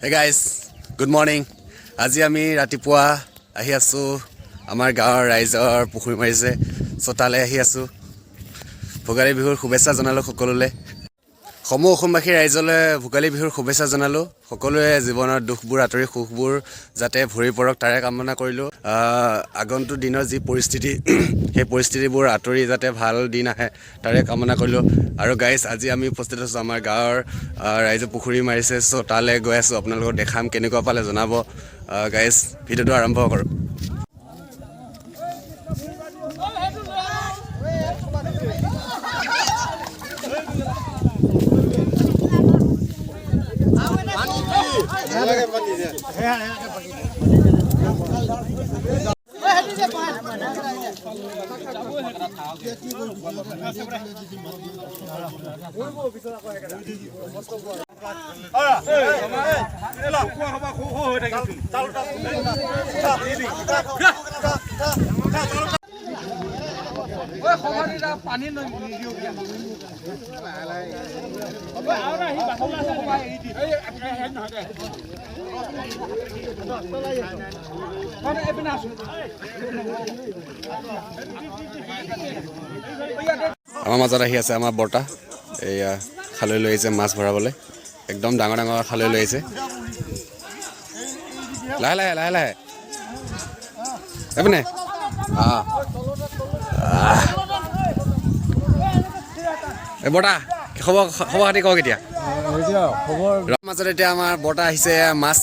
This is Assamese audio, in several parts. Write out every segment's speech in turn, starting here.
Hey guys, good morning. আজি আমি ৰাতিপুৱা আহি আছো আমাৰ গাঁৱৰ ৰাইজৰ পুখুৰী মাৰিছে চতালে আহি আছো ভোগালী বিহুৰ শুভেচ্ছা জনালো সকলোলে সমূহ অসমবাসী ৰাইজলে ভোগালী বিহুৰ শুভেচ্ছা জনালো সকলোৱে জীৱনৰ দুখবোৰ আতৰি সুখবোৰ যাতে ভৰি পৰক তাৰে কামনা কৰিলো আগন্তুক দিনৰ যি পৰিস্থিতি সেই পৰিস্থিতিবোৰ আতৰি যাতে ভাল দিন আহে তাৰে কামনা কৰিলো আৰু গাইস আজি আমি উপস্থিত আছো আমাৰ গাঁৱৰ ৰাইজে পুখুৰী মাৰিছে সো তালে গৈ আছো আপোনালোকক দেখাম কেনেকুৱা পালে জনাব গাইস ভিডিওটো আৰম্ভ কৰো পানী আমাৰ মাজত আহি আছে আমাৰ বৰ্তা এয়া খালৈ লৈ আহিছে মাছ ভৰাবলৈ একদম ডাঙৰ ডাঙৰ খালৈ লৈ আহিছে লাহে লাহে লাহে লাহে এইপিনে এই বৰ্তা খবৰ খাতি কওক এতিয়া মাজত এতিয়া আমাৰ বৰ্তা আহিছে মাছ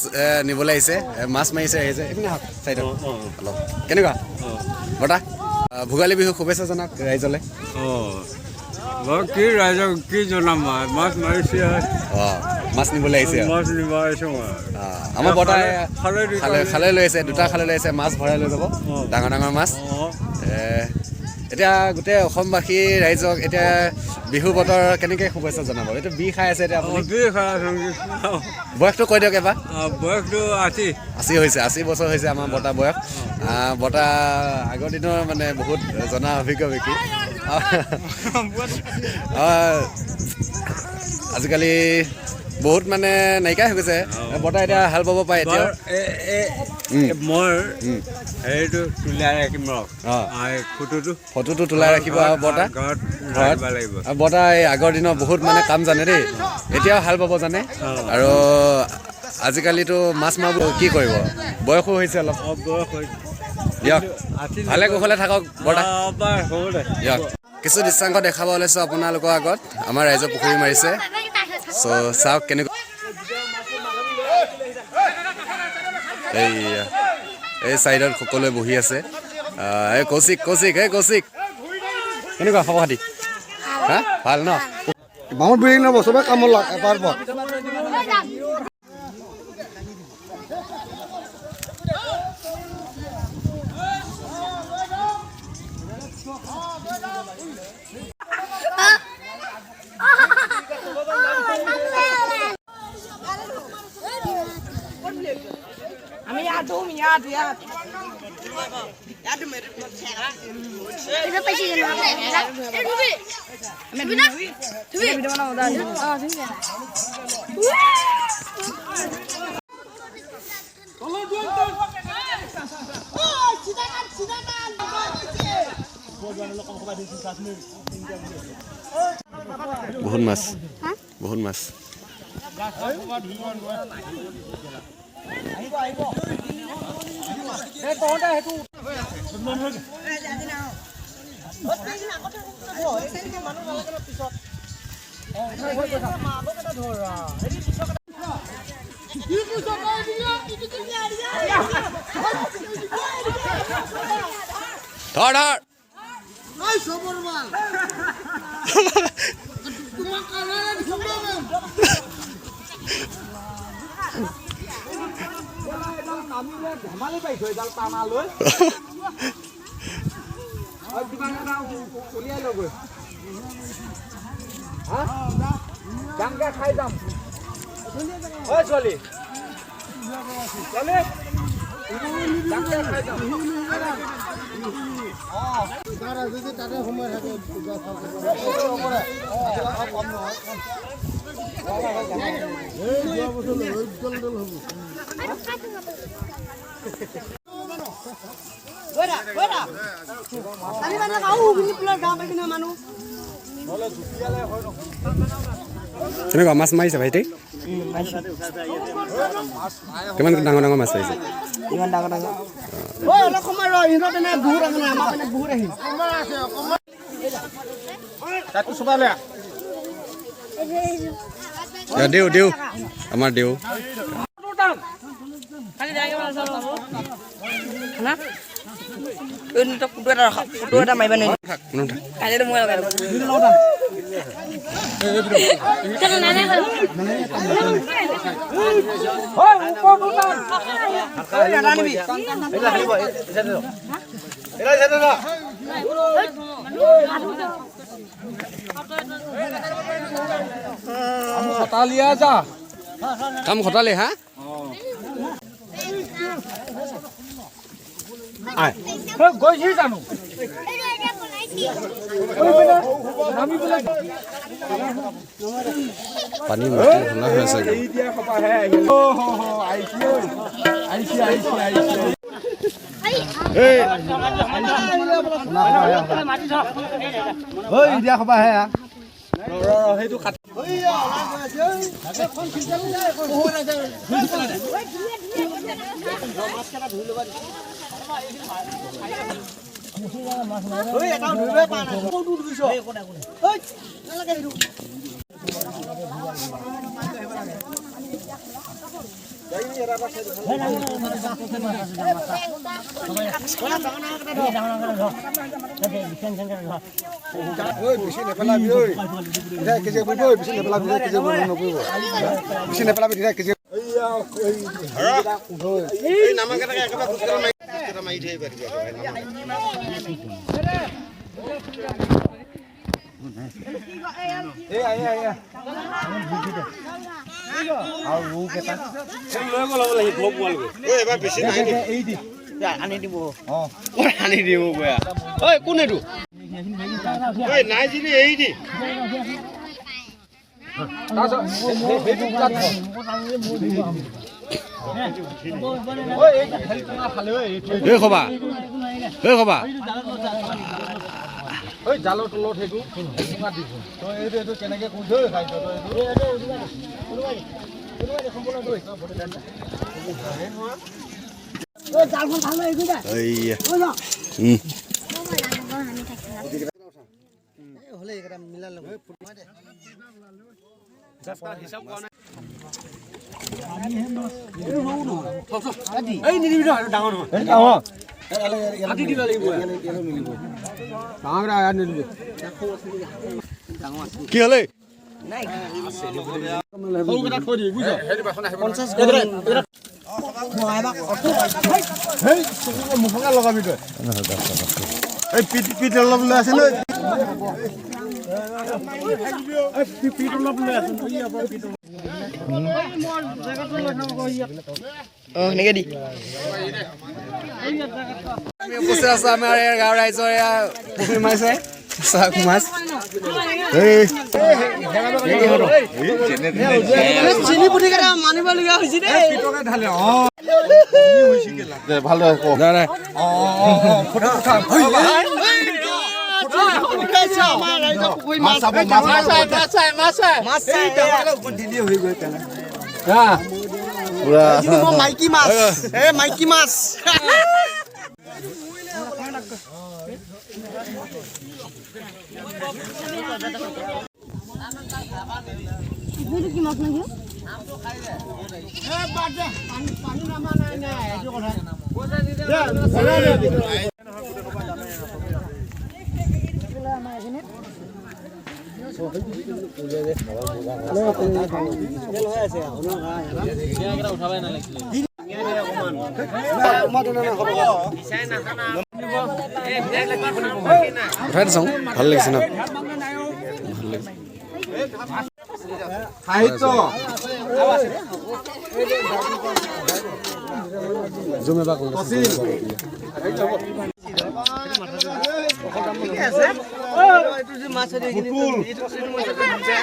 নিবলৈ আহিছে মাছ মাৰিছে আহিছে এইপিনে চাইডত অলপ কেনেকুৱা বৰ্তা ভোগালী বিহু শুভেচ্ছা জনাওক ৰাইজলে কি ৰাইজক কি জনাম মাছ মাৰিছে মাছ নিবলৈ আহিছে মাছ নিব আহিছোঁ আমাৰ বৰ্তাই খালৈ লৈ আহিছে দুটা খালৈ লৈ আহিছে মাছ ভৰাই লৈ যাব ডাঙৰ ডাঙৰ মাছ এতিয়া গোটেই অসমবাসী ৰাইজক এতিয়া বিহু বতৰ কেনেকৈ শুভেচ্ছা জনাব এইটো বি খাই আছে এতিয়া আপুনি বয়সটো কৈ দিয়ক এবাৰ বয়সটো 80 হৈছে 80 বছৰ হৈছে আমাৰ বৰ্তা বয়স বৰ্তা আগৰ দিনৰ মানে বহুত জনা অভিজ্ঞ ব্যক্তি আজিকালি বহুত মানে নাইকিয়া হৈ গৈছে বৰ্তা এতিয়া হাল বাব পাৰে এতিয়া মই হেৰিটো তোলাই ৰাখিম ফটোটো তোলাই ৰাখিব আৰু বৰ্তা ঘৰত আৰু বৰ্তা এই আগৰ দিনৰ বহুত মানে কাম জানে দেই এতিয়াও হাল বাব জানে আৰু আজিকালিতো মাছ মাৰিব কি কৰিব বয়সো হৈছে অলপ দিয়ক ভালে কুশলে থাকক বৰ্তা দিয়ক কিছু দৃশ্যাংশ দেখাব ওলাইছোঁ আপোনালোকৰ আগত আমাৰ ৰাইজে পুখুৰী মাৰিছে চ' চাওক কেনেকুৱা এই চাইডত সকলোৱে বহি আছে এই কৌশিক কেনেকুৱা খবৰ খাতি হা ভাল ন বামত বহি নব চবে কামত লাগ এবাৰ বহুত মাছ ধৰ ধেমালি পাইছো এডাল টানা লৈ উলিয়াই লগ যামকে খাই যাম ছোৱালী যদি তাতে সময় থাকে কেনেকুৱা মাছ মাৰিছে ভাইটি? কিমান ডাঙৰ ডাঙৰ মাছ পাইছে? ইমান ডাঙৰ ডাঙৰ অলপ সময় ৰ ইহঁতৰ পিনে বহুত আছে আমাৰ পিনে বহুত আহিল দেউ দেউ আমাৰ দেউ ফটো এটা মাৰিবা নে কালিতো মই লগাই কাম খটালে হা গৈছি জানো পানী মাটি ঠাণ্ডা হৈ আছে দিয়া খবা হে বেছি নেপেলাবি ঐ কেজি পৰিব বেছি নেপেলাবি কেজি নপৰিব বেছি নেপেলাবি কেজি আনি দিব আনি দিব গয়া ঐ কোন এইটো ঐ নাই যদি এৰি দি খবা জালৰ তলত সেইটো তই এইটো কেনেকে কৈছ জালখন ভাল হৈ গৈ হ'লে এইকেইটা মিলাই ল'ব ডাঙৰ কি হ'লে মুখকে লগাবি তই এই পিঠ অলপ লৈ আছে লৈ পিঠ অলপ লৈ আছে এনেকে দি উপস্থিত আছে আমাৰ গাঁৱৰ ৰাইজৰ পুখুৰী মাৰিছে চাক মাছ চিনি পুঠি কেইটা মানিবলগীয়া হৈছে দেই ভাল মাইকী মাছ মাইকী মাছ কি মাছ নাকি উঠাই দিছোঁ ভাল লাগিছে ন সাহিত্য জুম এবাৰ এইটো যে মাছ আছে এইখিনি এইটো মাছ আছে